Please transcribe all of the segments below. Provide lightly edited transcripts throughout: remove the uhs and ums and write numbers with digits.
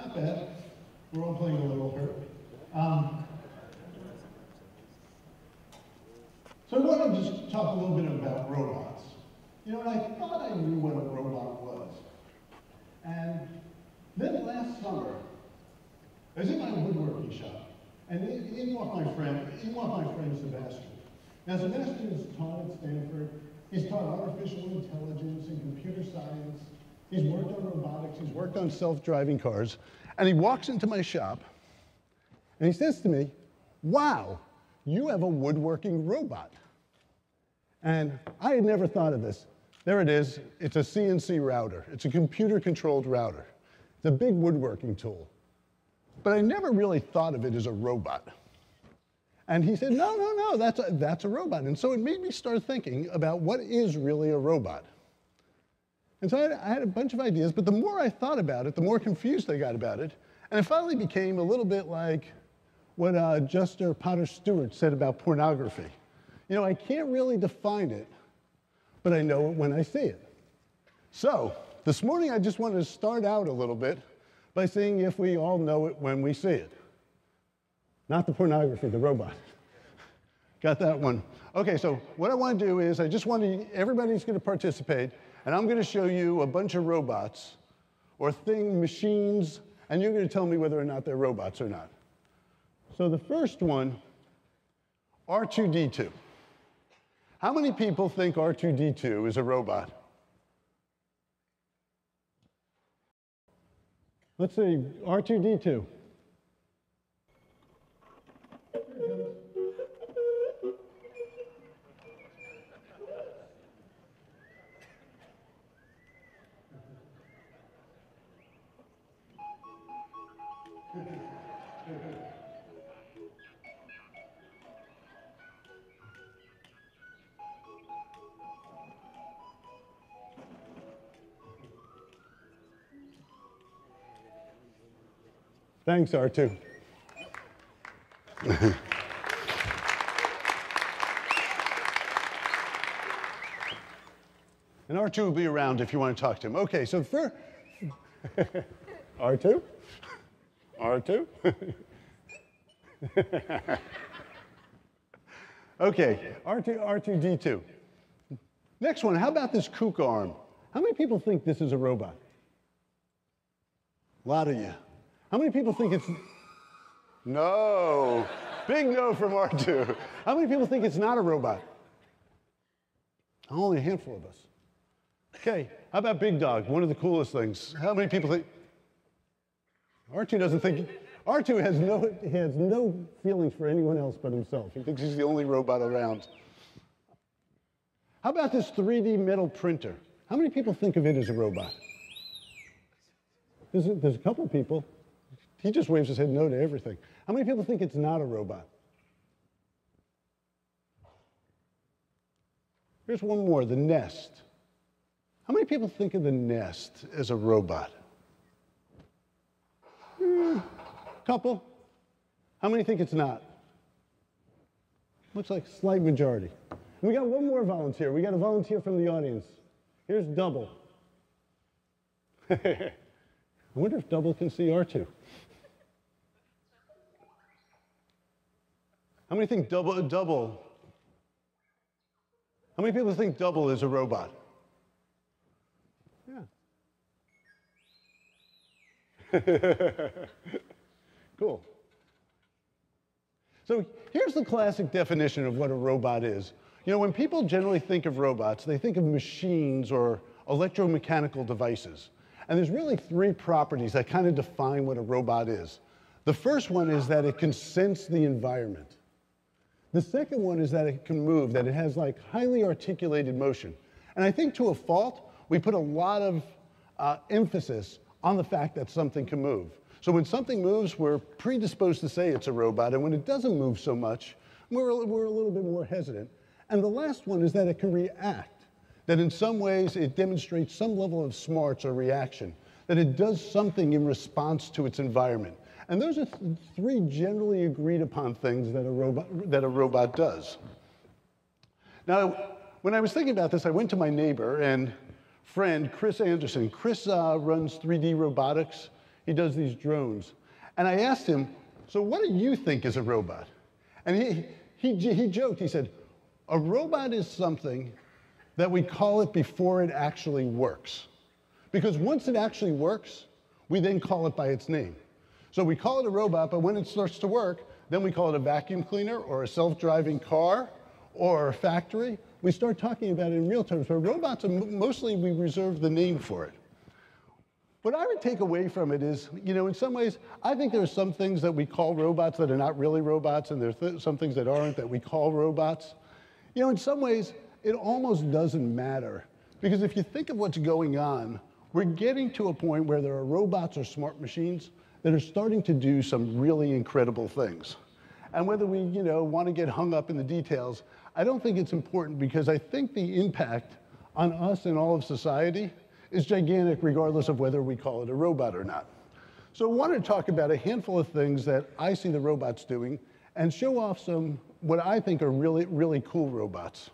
Not bad. We're all playing a little hurt. So I wanted to just talk a little bit about robots. You know, and I thought I knew what a robot was. And then last summer, I was in my woodworking shop, and in walked my friend Sebastian. Now Sebastian's taught at Stanford. He's taught artificial intelligence and computer science. He's worked on robotics. He's worked on self-driving cars. And he walks into my shop, and he says to me, "Wow, you have a woodworking robot." And I had never thought of this. There it is. It's a CNC router. It's a computer-controlled router. It's a big woodworking tool. But I never really thought of it as a robot. And he said, no, that's a robot. And so it made me start thinking about what is really a robot. And so I had a bunch of ideas, but the more I thought about it, the more confused I got about it. And it finally became a little bit like what Juster Potter Stewart said about pornography. You know, I can't really define it, but I know it when I see it. So this morning I just wanted to start out a little bit by seeing if we all know it when we see it. Not the pornography, the robot. Got that one. Okay, so what I want to do is everybody's going to participate, and I'm going to show you a bunch of robots or machines, and you're going to tell me whether or not they're robots or not. So the first one, R2-D2. How many people think R2-D2 is a robot? Let's see, R2-D2. Thanks, R2. And R2 will be around if you want to talk to him. Okay, so for R2? R2? Okay, R2-D2. Next one, how about this kook arm? How many people think this is a robot? A lot of you. How many people think it's... No. Big no from R2. How many people think it's not a robot? Only a handful of us. Okay, how about Big Dog? One of the coolest things. How many people think... R2 doesn't think... R2 has no feelings for anyone else but himself. He thinks he's the only robot around. How about this 3D metal printer? How many people think of it as a robot? There's a couple of people. He just waves his head no to everything. How many people think it's not a robot? Here's one more, the Nest. How many people think of the Nest as a robot? Couple. How many think it's not? Looks like a slight majority. And we got one more volunteer. We got a volunteer from the audience. Here's Double. I wonder if Double can see R2. How many think Double? How many people think Double is a robot? Yeah. Cool. So here's the classic definition of what a robot is. You know, when people generally think of robots, they think of machines or electromechanical devices. And there's really three properties that kind of define what a robot is. The first one is that it can sense the environment. The second one is that it can move, that it has like highly articulated motion. And I think to a fault, we put a lot of emphasis on the fact that something can move. So when something moves, we're predisposed to say it's a robot, and when it doesn't move so much, we're a little bit more hesitant. And the last one is that it can react, that in some ways it demonstrates some level of smarts or reaction, that it does something in response to its environment. And those are three generally agreed upon things that a robot does. Now, when I was thinking about this, I went to my neighbor and friend, Chris Anderson. Chris runs 3D robotics. He does these drones. And I asked him, so what do you think is a robot? And he joked, he said, a robot is something that we call it before it actually works. Because once it actually works, we then call it by its name. So we call it a robot, but when it starts to work, then we call it a vacuum cleaner or a self-driving car or a factory. We start talking about it in real terms, but robots, are mostly we reserve the name for it. What I would take away from it is, in some ways, I think there are some things that we call robots that are not really robots, and there's some things that aren't that we call robots. In some ways, it almost doesn't matter, because if you think of what's going on, we're getting to a point where there are robots or smart machines that are starting to do some really incredible things. And whether we, want to get hung up in the details, I don't think it's important, because I think the impact on us and all of society is gigantic, regardless of whether we call it a robot or not. So I want to talk about a handful of things that I see the robots doing and show off some what I think are really, really cool robots.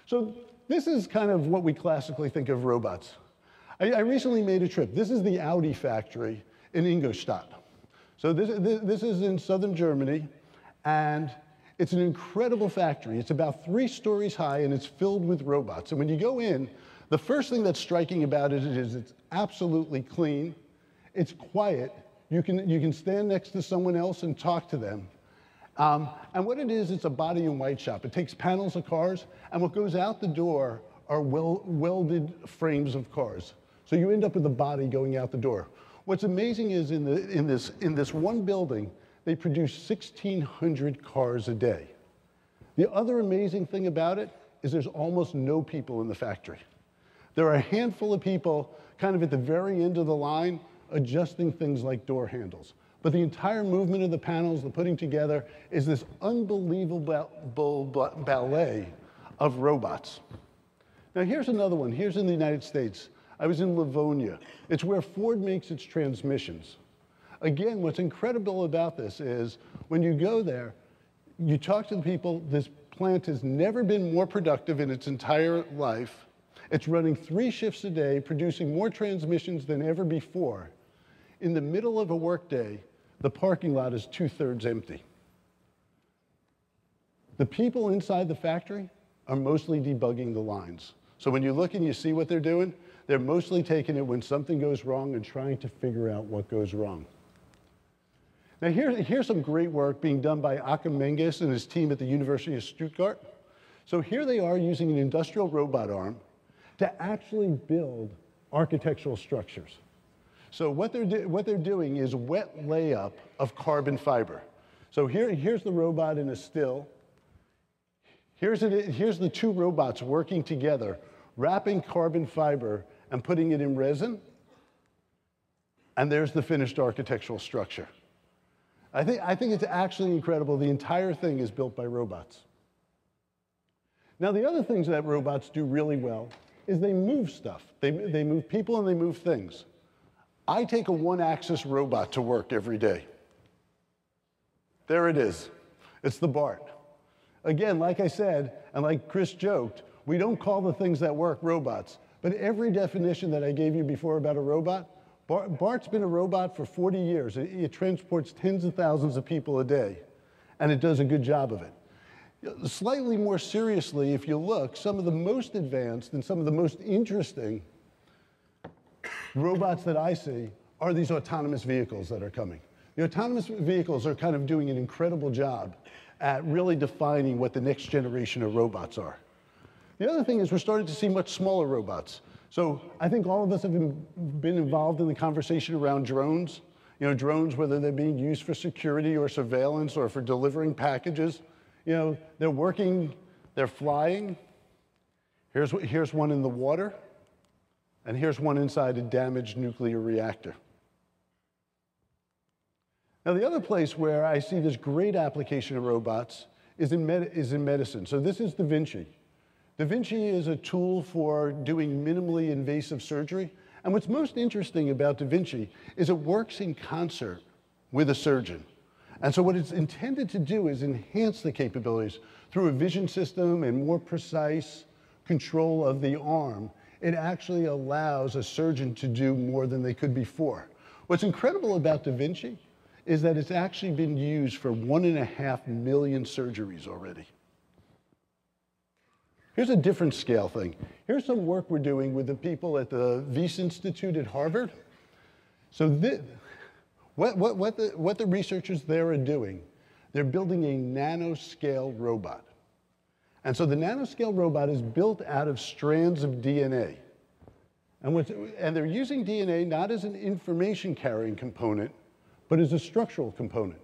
So this is kind of what we classically think of robots. I recently made a trip. This is the Audi factory in Ingolstadt. So this is in southern Germany, and it's an incredible factory. It's about 3 stories high, and it's filled with robots. And when you go in, the first thing that's striking about it is it's absolutely clean. It's quiet. You can stand next to someone else and talk to them. And what it is, it's a body and white shop. It takes panels of cars, and what goes out the door are welded frames of cars. So you end up with the body going out the door. What's amazing is in this one building, they produce 1,600 cars a day. The other amazing thing about it is there's almost no people in the factory. There are a handful of people kind of at the very end of the line adjusting things like door handles. But the entire movement of the panels, the putting together, is this unbelievable ballet of robots. Now here's another one. Here's in the United States. I was in Livonia. It's where Ford makes its transmissions. Again, what's incredible about this is when you go there, you talk to the people, this plant has never been more productive in its entire life. It's running 3 shifts a day, producing more transmissions than ever before. In the middle of a workday, the parking lot is 2/3 empty. The people inside the factory are mostly debugging the lines. So when you look and you see what they're doing, they're mostly taking it when something goes wrong and trying to figure out what goes wrong. Now here's some great work being done by Achim Menges and his team at the University of Stuttgart. So here they are using an industrial robot arm to actually build architectural structures. So what they're doing is wet layup of carbon fiber. So here's the robot in a still. Here's the 2 robots working together, wrapping carbon fiber and putting it in resin. And there's the finished architectural structure. I think it's actually incredible. The entire thing is built by robots. Now, the other things that robots do really well is they move stuff. They move people and they move things. I take a 1-axis robot to work every day. There it is. It's the BART. Again, like I said, and like Chris joked, we don't call the things that work robots. But every definition that I gave you before about a robot, BART's been a robot for 40 years. It transports tens of thousands of people a day, and it does a good job of it. Slightly more seriously, if you look, some of the most advanced and some of the most interesting robots that I see are these autonomous vehicles that are coming. The autonomous vehicles are kind of doing an incredible job at really defining what the next generation of robots are. The other thing is we're starting to see much smaller robots. So I think all of us have been involved in the conversation around drones. Drones, whether they're being used for security or surveillance or for delivering packages. They're working, they're flying. Here's one in the water, and here's one inside a damaged nuclear reactor. Now, the other place where I see this great application of robots is in medicine. So this is Da Vinci. Da Vinci is a tool for doing minimally invasive surgery. And what's most interesting about Da Vinci is it works in concert with a surgeon. And so what it's intended to do is enhance the capabilities through a vision system and more precise control of the arm. It actually allows a surgeon to do more than they could before. What's incredible about Da Vinci is that it's actually been used for 1.5 million surgeries already. Here's a different scale thing. Here's some work we're doing with the people at the Wyss Institute at Harvard. So what the researchers there are doing, they're building a nanoscale robot. And so the nanoscale robot is built out of strands of DNA. And they're using DNA not as an information-carrying component, but as a structural component.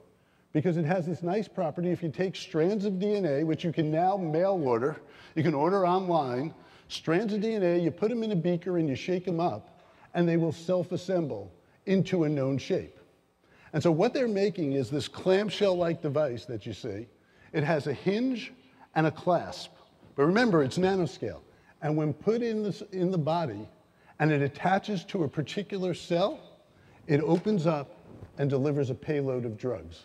Because it has this nice property, if you take strands of DNA, which you can now mail order, you can order online, strands of DNA, you put them in a beaker and you shake them up, and they will self-assemble into a known shape. And so what they're making is this clamshell-like device that you see. It has a hinge and a clasp. But remember, it's nanoscale. And when put in the body, and it attaches to a particular cell, it opens up and delivers a payload of drugs.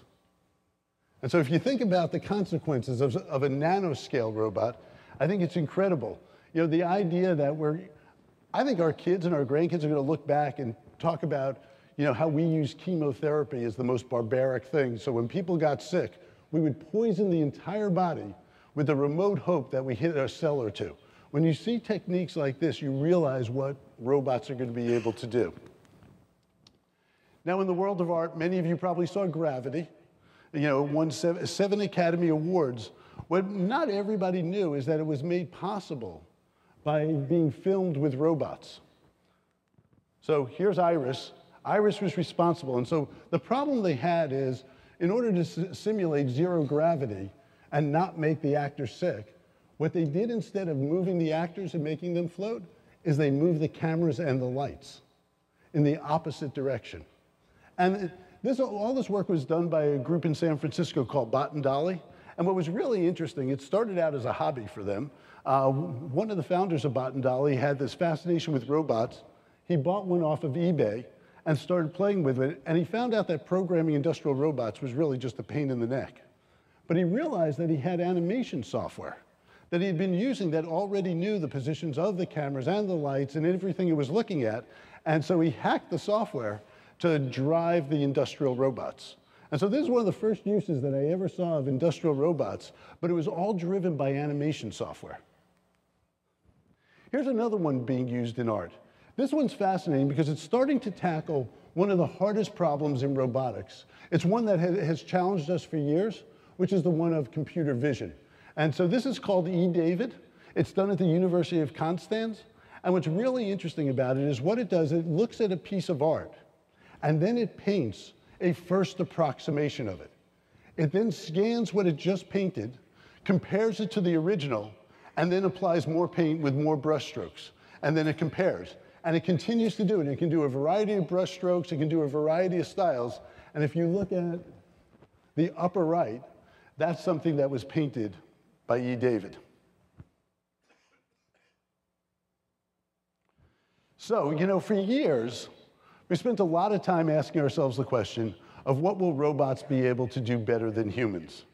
And so if you think about the consequences of a nanoscale robot, I think it's incredible. You know, the idea that I think our kids and our grandkids are going to look back and talk about, you know, how we use chemotherapy as the most barbaric thing. So when people got sick, we would poison the entire body with the remote hope that we hit a cell or two. When you see techniques like this, you realize what robots are going to be able to do. Now, in the world of art, many of you probably saw Gravity. You know, won 7 Academy Awards. What not everybody knew is that it was made possible by being filmed with robots. So here's Iris. Iris was responsible. And so the problem they had is, in order to simulate zero gravity and not make the actors sick, what they did instead of moving the actors and making them float is they moved the cameras and the lights in the opposite direction. And all this work was done by a group in San Francisco called Bot and Dolly. And what was really interesting, it started out as a hobby for them. One of the founders of Bot and Dolly had this fascination with robots. He bought one off of eBay and started playing with it. And he found out that programming industrial robots was really just a pain in the neck. But he realized that he had animation software that he had been using that already knew the positions of the cameras and the lights and everything he was looking at. And so he hacked the software to drive the industrial robots. And so this is one of the first uses that I ever saw of industrial robots, but it was all driven by animation software. Here's another one being used in art. This one's fascinating because it's starting to tackle one of the hardest problems in robotics. It's one that has challenged us for years, which is the one of computer vision. And so this is called eDavid. It's done at the University of Konstanz. And what's really interesting about it is what it does, it looks at a piece of art, and then it paints a first approximation of it. It then scans what it just painted, compares it to the original, and then applies more paint with more brush strokes. And then it compares. And it continues to do it. It can do a variety of brush strokes. It can do a variety of styles. And if you look at the upper right, that's something that was painted by eDavid. So, you know, for years, we spent a lot of time asking ourselves the question of what will robots be able to do better than humans?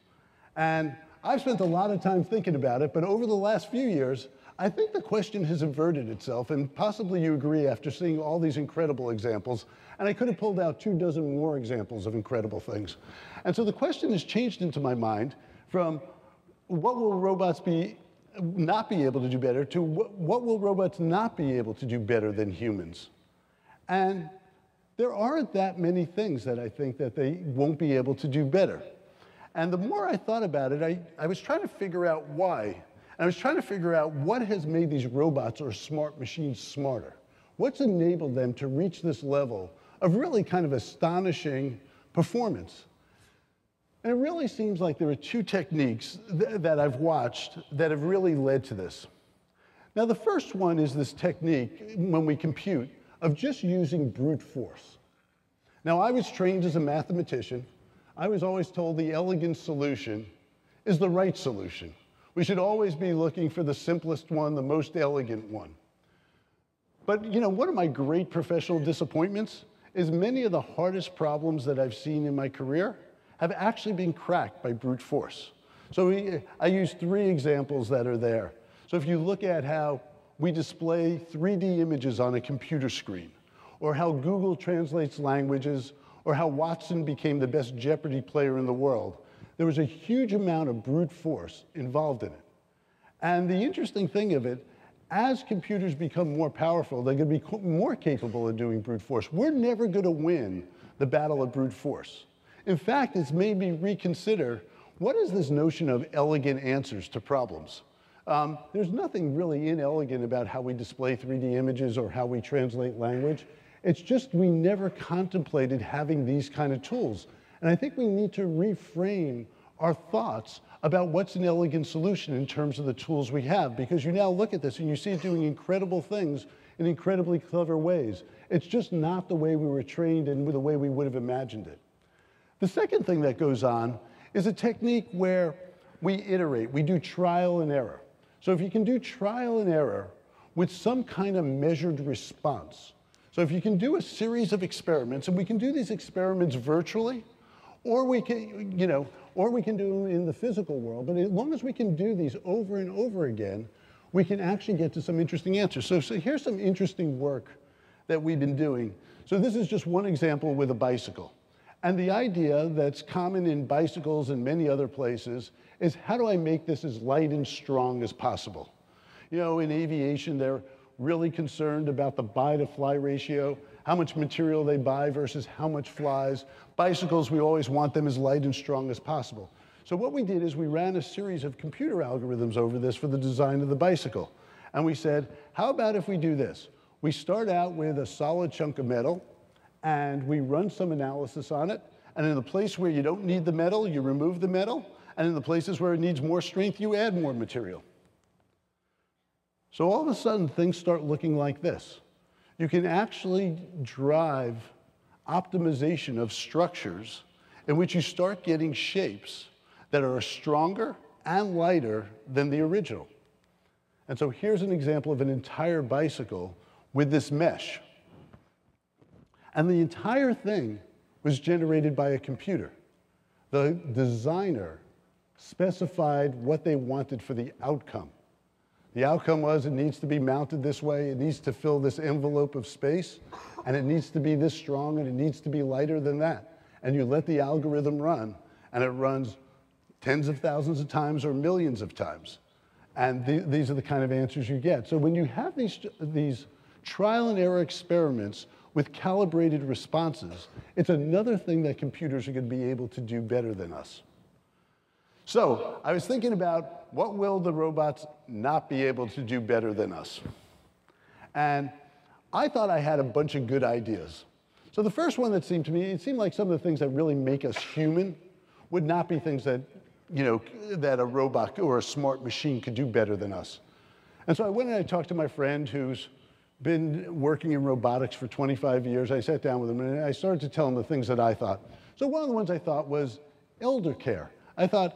And I've spent a lot of time thinking about it, but over the last few years, I think the question has inverted itself, and possibly you agree after seeing all these incredible examples, and I could have pulled out 24 more examples of incredible things. And so the question has changed into my mind from what will robots not be able to do better to what will robots not be able to do better than humans? And there aren't that many things that I think that they won't be able to do better. And the more I thought about it, I was trying to figure out why. And I was trying to figure out what has made these robots or smart machines smarter. What's enabled them to reach this level of really kind of astonishing performance? And it really seems like there are two techniques that I've watched that have really led to this. Now, the first one is this technique, when we compute, of just using brute force. Now, I was trained as a mathematician. I was always told the elegant solution is the right solution. We should always be looking for the simplest one, the most elegant one. But, you know, one of my great professional disappointments is many of the hardest problems that I've seen in my career have actually been cracked by brute force. So I use 3 examples that are there. So if you look at how we display 3D images on a computer screen, or how Google translates languages, or how Watson became the best Jeopardy player in the world. There was a huge amount of brute force involved in it. And the interesting thing of it, as computers become more powerful, they're going to be more capable of doing brute force. We're never going to win the battle of brute force. In fact, it's made me reconsider, what is this notion of elegant answers to problems? There's nothing really inelegant about how we display 3D images or how we translate language. It's just we never contemplated having these kind of tools. And I think we need to reframe our thoughts about what's an elegant solution in terms of the tools we have, because you now look at this and you see it doing incredible things in incredibly clever ways. It's just not the way we were trained and the way we would have imagined it. The second thing that goes on is a technique where we iterate, we do trial and error. So if you can do trial and error with some kind of measured response, so if you can do a series of experiments, and we can do these experiments virtually, or we can, or we can do them in the physical world, but as long as we can do these over and over again, we can actually get to some interesting answers. So here's some interesting work that we've been doing. So this is just one example with a bicycle. And the idea that's common in bicycles and many other places is, how do I make this as light and strong as possible? In aviation, they're really concerned about the buy-to-fly ratio, how much material they buy versus how much flies. Bicycles, we always want them as light and strong as possible. So what we did is we ran a series of computer algorithms over this for the design of the bicycle. And we said, how about if we do this? We start out with a solid chunk of metal, and we run some analysis on it. And in the place where you don't need the metal, you remove the metal. And in the places where it needs more strength, you add more material. So all of a sudden, things start looking like this. You can actually drive optimization of structures in which you start getting shapes that are stronger and lighter than the original. And so here's an example of an entire bicycle with this mesh. And the entire thing was generated by a computer. The designer specified what they wanted for the outcome. The outcome was, it needs to be mounted this way, it needs to fill this envelope of space, and it needs to be this strong, and it needs to be lighter than that. And you let the algorithm run, and it runs tens of thousands of times or millions of times. And these are the kind of answers you get. So when you have these trial and error experiments with calibrated responses, it's another thing that computers are going to be able to do better than us. So I was thinking about, what will the robots not be able to do better than us? And I thought I had a bunch of good ideas. So the first one that seemed to me, it seemed like some of the things that really make us human would not be things that, that a robot or a smart machine could do better than us. And so I went and I talked to my friend who's been working in robotics for 25 years. I sat down with him and I started to tell him the things that I thought. So one of the ones I thought was elder care. I thought,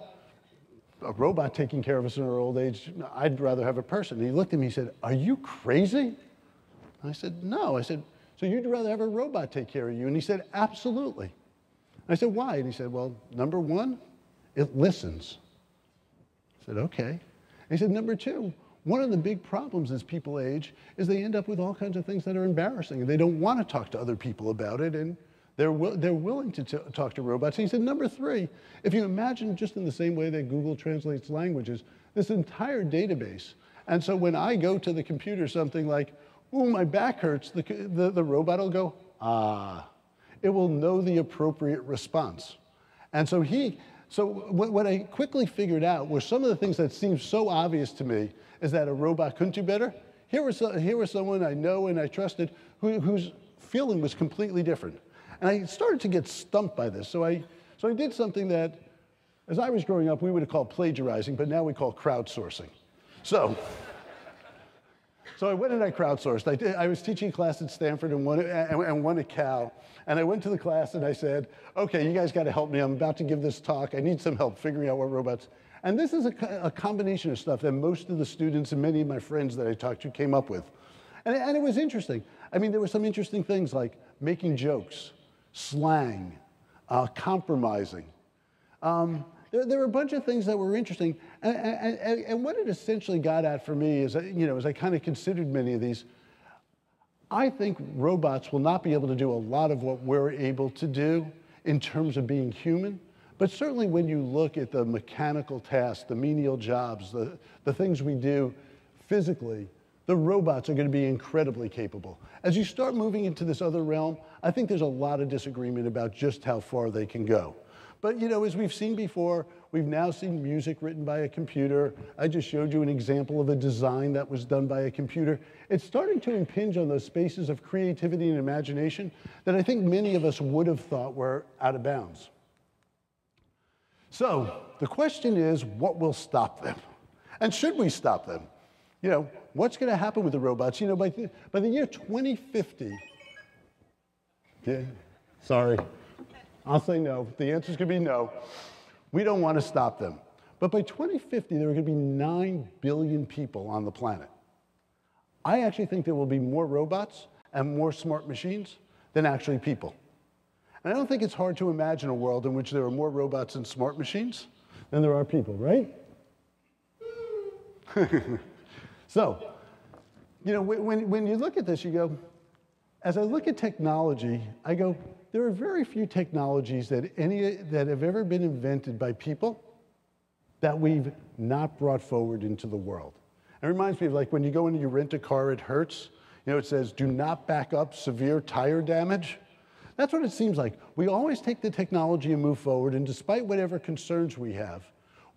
a robot taking care of us in our old age, I'd rather have a person. And he looked at me and he said, are you crazy? I said, no. I said, so you'd rather have a robot take care of you? And he said, absolutely. And I said, why? And he said, well, number one, it listens. I said, okay. And he said, number two, one of the big problems as people age is they end up with all kinds of things that are embarrassing, and they don't want to talk to other people about it, and they're willing to talk to robots. And he said, number three, if you imagine, just in the same way that Google translates languages, this entire database. And so when I go to the computer something like, ooh, my back hurts, the robot will go, ah. It will know the appropriate response. And so what I quickly figured out were some of the things that seemed so obvious to me is that a robot couldn't do better. Here was someone I know and I trusted whose feeling was completely different. And I started to get stumped by this. So I did something that, as I was growing up, we would have called plagiarizing, but now we call crowdsourcing. So I went and I crowdsourced. I was teaching a class at Stanford and one at Cal. And I went to the class and I said, okay, you guys got to help me. I'm about to give this talk. I need some help figuring out what robots. And this is a combination of stuff that most of the students and many of my friends that I talked to came up with. And it was interesting. I mean, there were some interesting things like making jokes, slang, compromising. There were a bunch of things that were interesting. And what it essentially got at for me is, as I kind of considered many of these, I think robots will not be able to do a lot of what we're able to do in terms of being human, but certainly when you look at the mechanical tasks, the menial jobs, the things we do physically, the robots are going to be incredibly capable. As you start moving into this other realm, I think there's a lot of disagreement about just how far they can go. But you know, as we've seen before, we've now seen music written by a computer. I just showed you an example of a design that was done by a computer. It's starting to impinge on those spaces of creativity and imagination that I think many of us would have thought were out of bounds. So the question is, what will stop them? And should we stop them? You know, what's going to happen with the robots? You know, by the year 2050, yeah, sorry. I'll say no. The answer's going to be no. We don't want to stop them. But by 2050, there are going to be 9 billion people on the planet. I actually think there will be more robots and more smart machines than actually people. And I don't think it's hard to imagine a world in which there are more robots and smart machines than there are people, right? So, you know, when you look at this, you go, as I look at technology, I go, there are very few technologies that have ever been invented by people that we've not brought forward into the world. It reminds me of like when you go and you rent a car at Hertz, you know, it says, do not back up, severe tire damage. That's what it seems like. We always take the technology and move forward, and despite whatever concerns we have,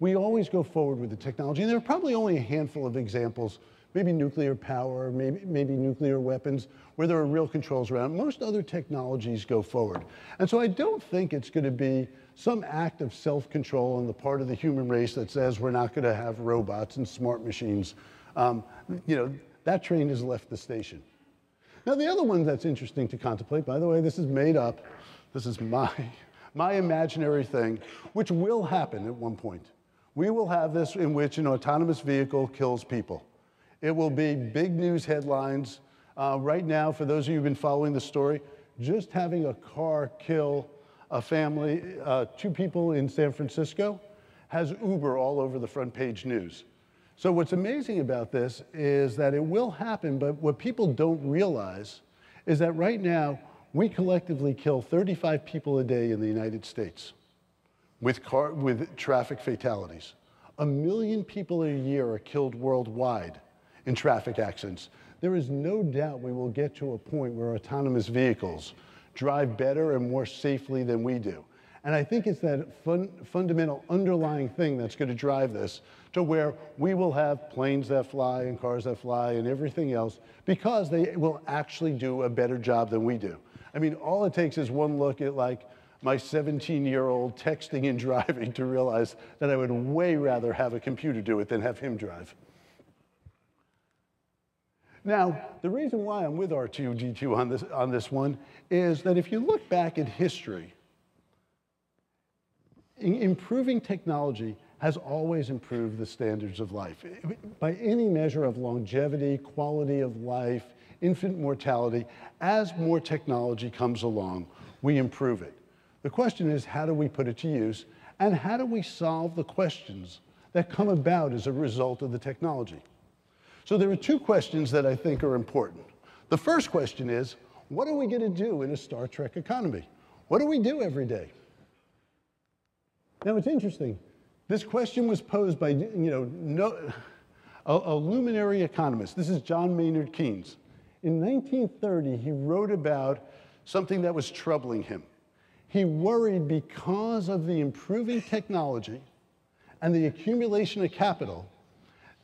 we always go forward with the technology. And there are probably only a handful of examples, maybe nuclear power, maybe nuclear weapons, where there are real controls around. Most other technologies go forward. And so I don't think it's going to be some act of self-control on the part of the human race that says we're not going to have robots and smart machines. You know, that train has left the station. Now, the other one that's interesting to contemplate, by the way, this is made up. This is my imaginary thing, which will happen at one point. We will have this in which an autonomous vehicle kills people. It will be big news headlines. Right now, for those of you who've been following the story, just having a car kill a family, 2 people in San Francisco, has Uber all over the front page news. So what's amazing about this is that it will happen, but what people don't realize is that right now, we collectively kill 35 people a day in the United States with traffic fatalities. 1 million people a year are killed worldwide in traffic accidents. There is no doubt we will get to a point where autonomous vehicles drive better and more safely than we do. And I think it's that fundamental underlying thing that's going to drive this to where we will have planes that fly and cars that fly and everything else because they will actually do a better job than we do. I mean, all it takes is one look at like my 17-year-old texting and driving to realize that I would way rather have a computer do it than have him drive. Now, the reason why I'm with R2-D2 on this one is that if you look back at history, improving technology has always improved the standards of life. By any measure of longevity, quality of life, infant mortality, as more technology comes along, we improve it. The question is, how do we put it to use, and how do we solve the questions that come about as a result of the technology? So there are 2 questions that I think are important. The first question is, what are we going to do in a Star Trek economy? What do we do every day? Now, it's interesting. This question was posed by a luminary economist. This is John Maynard Keynes. In 1930, he wrote about something that was troubling him. He worried because of the improving technology and the accumulation of capital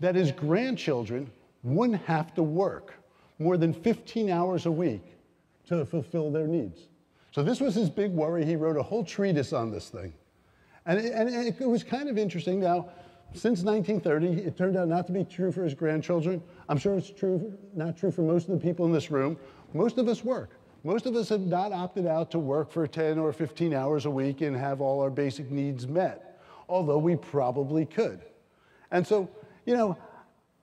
that his grandchildren wouldn't have to work more than 15 hours a week to fulfill their needs. So this was his big worry. He wrote a whole treatise on this thing. And it was kind of interesting. Now, since 1930, it turned out not to be true for his grandchildren. I'm sure it's not true for most of the people in this room. Most of us work. Most of us have not opted out to work for 10 or 15 hours a week and have all our basic needs met, although we probably could. And so, you know,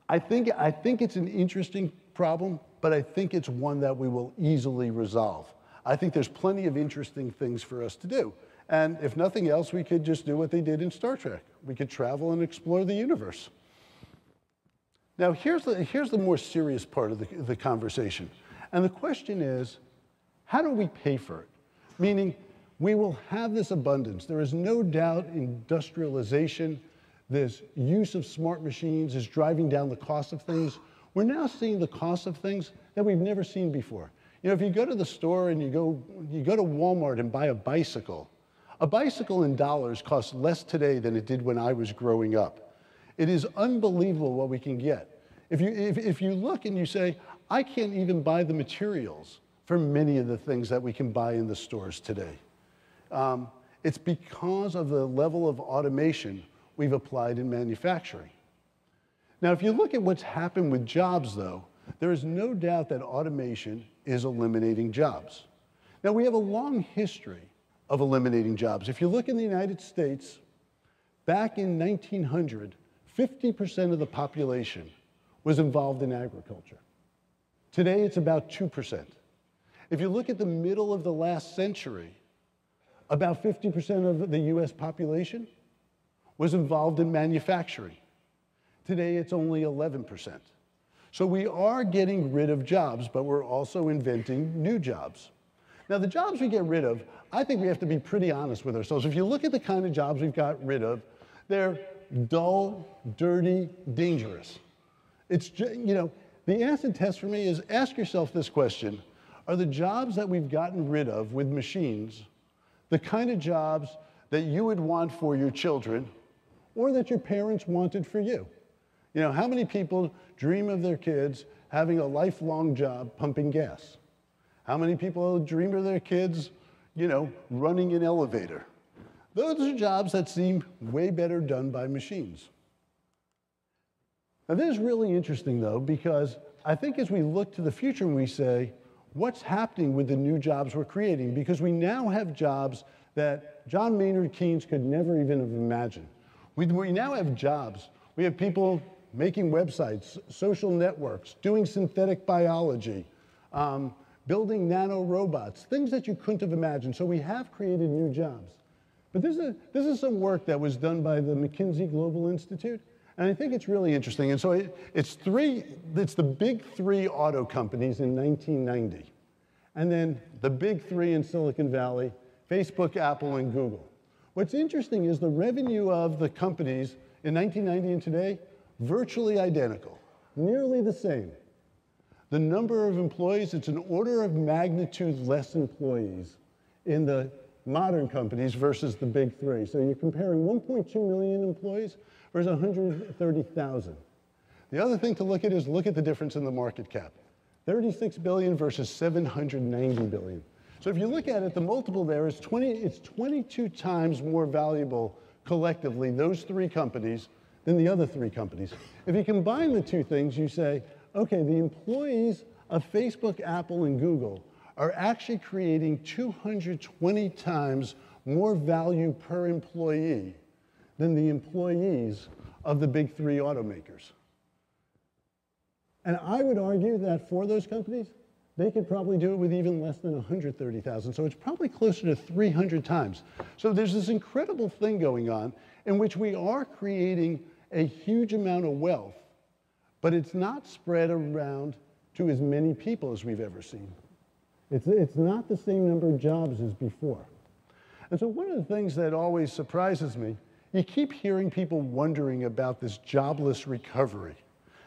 I think it's an interesting problem, but I think it's one that we will easily resolve. I think there's plenty of interesting things for us to do. And if nothing else, we could just do what they did in Star Trek. We could travel and explore the universe. Now, here's the more serious part of the conversation. And the question is, how do we pay for it? Meaning, we will have this abundance. There is no doubt industrialization, this use of smart machines is driving down the cost of things. We're now seeing the cost of things that we've never seen before. You know, if you go to the store and you go to Walmart and buy a bicycle in dollars costs less today than it did when I was growing up. It is unbelievable what we can get. If you look and you say, I can't even buy the materials for many of the things that we can buy in the stores today. It's because of the level of automation we've applied in manufacturing. Now, if you look at what's happened with jobs, though, there is no doubt that automation is eliminating jobs. Now, we have a long history of eliminating jobs. If you look in the United States, back in 1900, 50% of the population was involved in agriculture. Today, it's about 2%. If you look at the middle of the last century, about 50% of the US population was involved in manufacturing. Today, it's only 11%. So we are getting rid of jobs, but we're also inventing new jobs. Now, the jobs we get rid of, I think we have to be pretty honest with ourselves. If you look at the kind of jobs we've got rid of, they're dull, dirty, dangerous. It's, you know, the acid test for me is ask yourself this question. Are the jobs that we've gotten rid of with machines the kind of jobs that you would want for your children or that your parents wanted for you? You know, how many people dream of their kids having a lifelong job pumping gas? How many people dream of their kids, you know, running an elevator? Those are jobs that seem way better done by machines. Now, this is really interesting, though, because I think as we look to the future and we say, what's happening with the new jobs we're creating? Because we now have jobs that John Maynard Keynes could never even have imagined. We now have jobs. We have people making websites, social networks, doing synthetic biology, building nano robots, things that you couldn't have imagined. So we have created new jobs. But this is some work that was done by the McKinsey Global Institute, and I think it's really interesting. And so it's the big three auto companies in 1990, and then the big three in Silicon Valley, Facebook, Apple, and Google. What's interesting is the revenue of the companies in 1990 and today, virtually identical, nearly the same. The number of employees, it's an order of magnitude less employees in the modern companies versus the big three. So you're comparing 1.2 million employees versus 130,000. The other thing to look at is look at the difference in the market cap. 36 billion versus 790 billion. So if you look at it, the multiple there is 22 times more valuable collectively, those three companies, than the other three companies. If you combine the two things, you say, okay, the employees of Facebook, Apple, and Google are actually creating 220 times more value per employee than the employees of the big three automakers. And I would argue that for those companies, they could probably do it with even less than 130,000. So it's probably closer to 300 times. So there's this incredible thing going on in which we are creating a huge amount of wealth, but it's not spread around to as many people as we've ever seen. It's not the same number of jobs as before. And so one of the things that always surprises me, you keep hearing people wondering about this jobless recovery.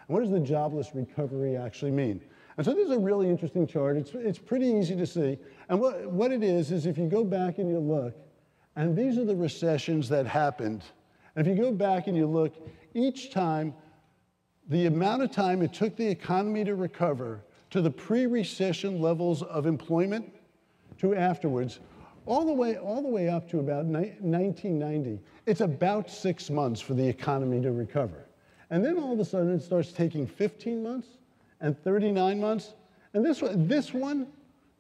And what does the jobless recovery actually mean? And so this is a really interesting chart. It's pretty easy to see. And what it is if you go back and you look, and these are the recessions that happened. And if you go back and you look, each time, the amount of time it took the economy to recover to the pre-recession levels of employment to afterwards, all the way up to about 1990, it's about 6 months for the economy to recover. And then all of a sudden it starts taking 15 months and 39 months. And this one,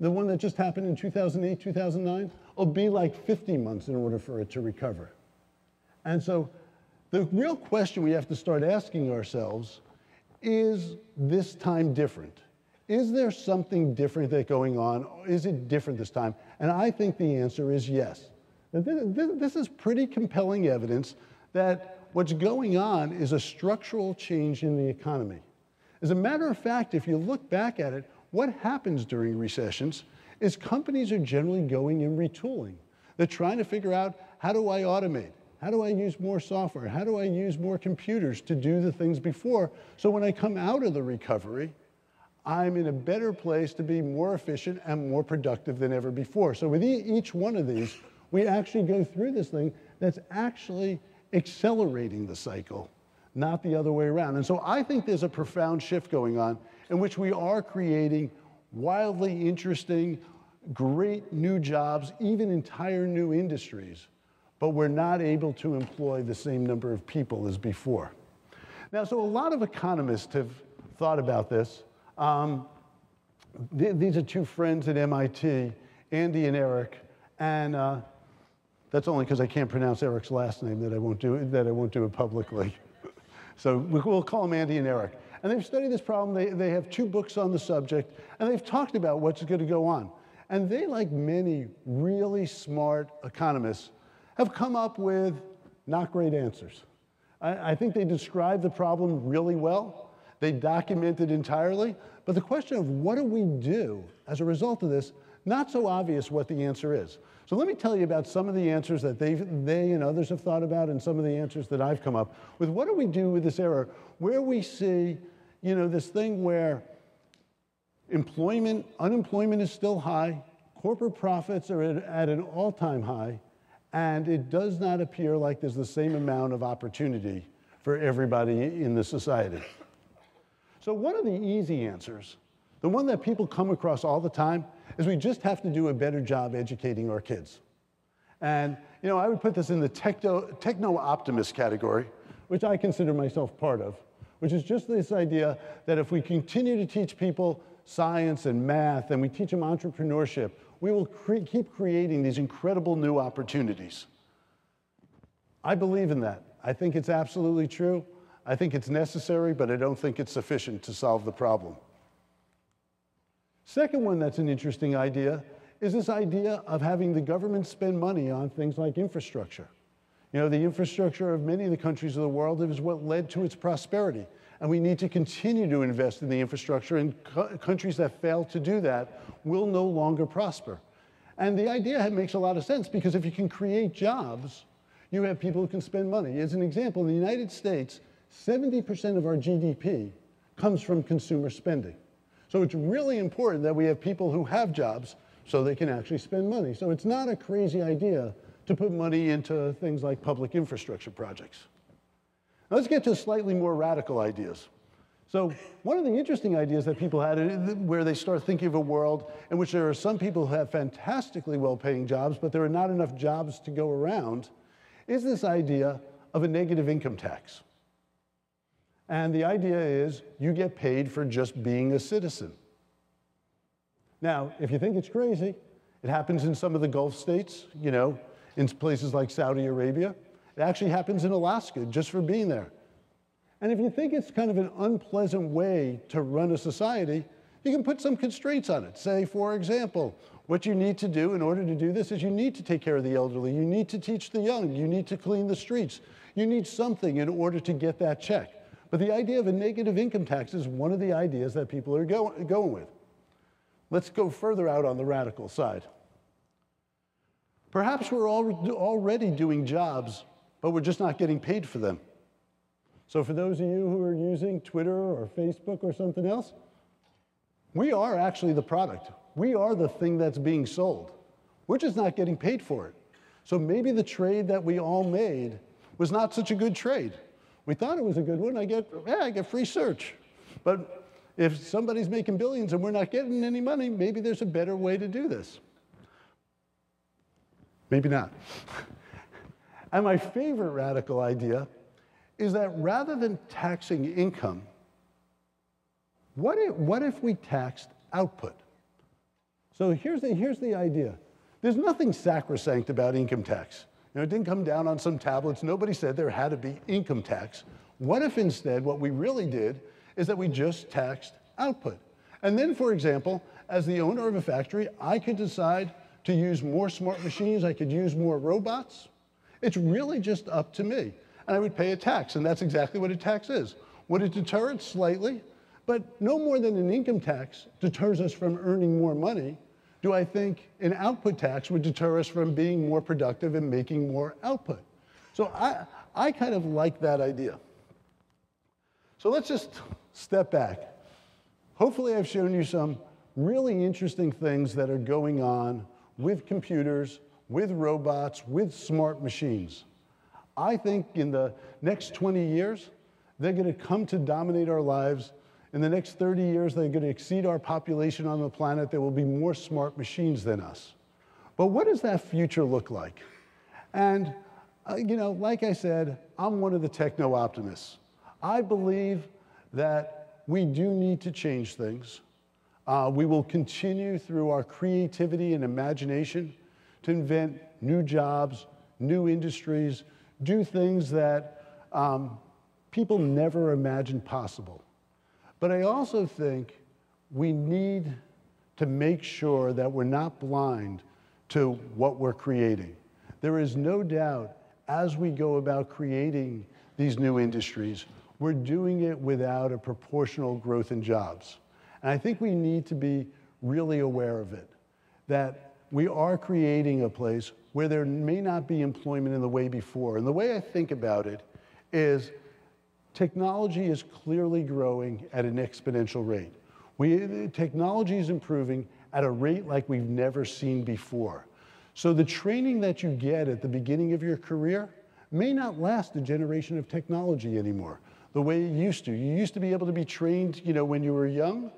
the one that just happened in 2008, 2009, will be like 50 months in order for it to recover. And so the real question we have to start asking ourselves, is this time different? Is there something different that's going on? Is it different this time? And I think the answer is yes. This is pretty compelling evidence that what's going on is a structural change in the economy. As a matter of fact, if you look back at it, what happens during recessions is companies are generally going and retooling. They're trying to figure out, how do I automate? How do I use more software? How do I use more computers to do the things before? So when I come out of the recovery, I'm in a better place to be more efficient and more productive than ever before. So with each one of these, we actually go through this thing that's actually accelerating the cycle, not the other way around. And so I think there's a profound shift going on in which we are creating wildly interesting, great new jobs, even entire new industries, but we're not able to employ the same number of people as before. Now, so a lot of economists have thought about this. These are two friends at MIT, Andy and Eric, and that's only because I can't pronounce Eric's last name that I won't do it publicly. So we'll call them Andy and Eric. And they've studied this problem. They have 2 books on the subject, and they've talked about what's going to go on. And they, like many really smart economists, have come up with not great answers. I think they describe the problem really well. They document it entirely. But the question of what do we do as a result of this, not so obvious what the answer is. So let me tell you about some of the answers that they and others have thought about, and some of the answers that I've come up with. What do we do with this era where we see, this thing where unemployment is still high, corporate profits are at an all-time high, and it does not appear like there's the same amount of opportunity for everybody in the society. So one of the easy answers, the one that people come across all the time, is we just have to do a better job educating our kids. And I would put this in the techno-optimist category, which I consider myself part of, which is just this idea that if we continue to teach people science and math, and we teach them entrepreneurship, we will keep creating these incredible new opportunities. I believe in that. I think it's absolutely true. I think it's necessary, but I don't think it's sufficient to solve the problem. Second one that's an interesting idea is this idea of having the government spend money on things like infrastructure. The infrastructure of many of the countries of the world is what led to its prosperity. And we need to continue to invest in the infrastructure, and countries that fail to do that will no longer prosper. And the idea makes a lot of sense, because if you can create jobs, you have people who can spend money. As an example, in the United States, 70% of our GDP comes from consumer spending. So it's really important that we have people who have jobs so they can actually spend money. So it's not a crazy idea to put money into things like public infrastructure projects. Now let's get to slightly more radical ideas. So one of the interesting ideas that people had, where they start thinking of a world in which there are some people who have fantastically well-paying jobs, but there are not enough jobs to go around, is this idea of a negative income tax. And the idea is you get paid for just being a citizen. Now, if you think it's crazy, it happens in some of the Gulf states, in places like Saudi Arabia. It actually happens in Alaska just for being there. And if you think it's kind of an unpleasant way to run a society, you can put some constraints on it. Say, for example, what you need to do in order to do this is you need to take care of the elderly, you need to teach the young, you need to clean the streets. You need something in order to get that check. But the idea of a negative income tax is one of the ideas that people are going with. Let's go further out on the radical side. Perhaps we're already doing jobs, but we're just not getting paid for them. So for those of you who are using Twitter or Facebook or something else, we are actually the product. We are the thing that's being sold. We're just not getting paid for it. So maybe the trade that we all made was not such a good trade. We thought it was a good one. I get free search. But if somebody's making billions and we're not getting any money, maybe there's a better way to do this. Maybe not. And my favorite radical idea is that rather than taxing income, what if we taxed output? So here's the idea. There's nothing sacrosanct about income tax. It didn't come down on some tablets. Nobody said there had to be income tax. What if instead what we really did is that we just taxed output? And then, for example, as the owner of a factory, I could decide to use more smart machines. I could use more robots. It's really just up to me. And I would pay a tax, and that's exactly what a tax is. Would it deter it? Slightly. But no more than an income tax deters us from earning more money, do I think an output tax would deter us from being more productive and making more output. So I kind of like that idea. So let's just step back. Hopefully I've shown you some really interesting things that are going on with computers, with robots, with smart machines. I think in the next 20 years, they're going to come to dominate our lives. In the next 30 years, they're going to exceed our population on the planet. There will be more smart machines than us. But what does that future look like? And, you know, like I said, I'm one of the techno-optimists. I believe that we do need to change things. We will continue through our creativity and imagination to invent new jobs, new industries, do things that people never imagined possible. But I also think we need to make sure that we're not blind to what we're creating. There is no doubt, as we go about creating these new industries, we're doing it without a proportional growth in jobs. And I think we need to be really aware of it, that we are creating a place where there may not be employment in the way before. And the way I think about it is technology is clearly growing at an exponential rate. Technology is improving at a rate like we've never seen before. So the training that you get at the beginning of your career may not last a generation of technology anymore, the way it used to. You used to be able to be trained, you know, when you were young,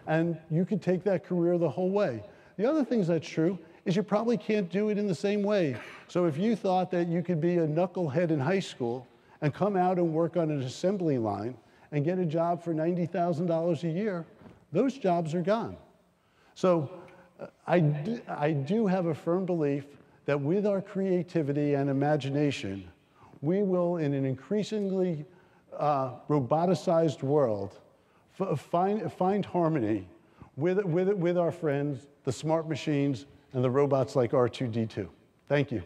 and you could take that career the whole way. The other thing that's true is you probably can't do it in the same way. So if you thought that you could be a knucklehead in high school and come out and work on an assembly line and get a job for $90,000 a year, those jobs are gone. So I do have a firm belief that with our creativity and imagination, we will, in an increasingly roboticized world, find harmony with our friends, the smart machines, and the robots like R2-D2. Thank you.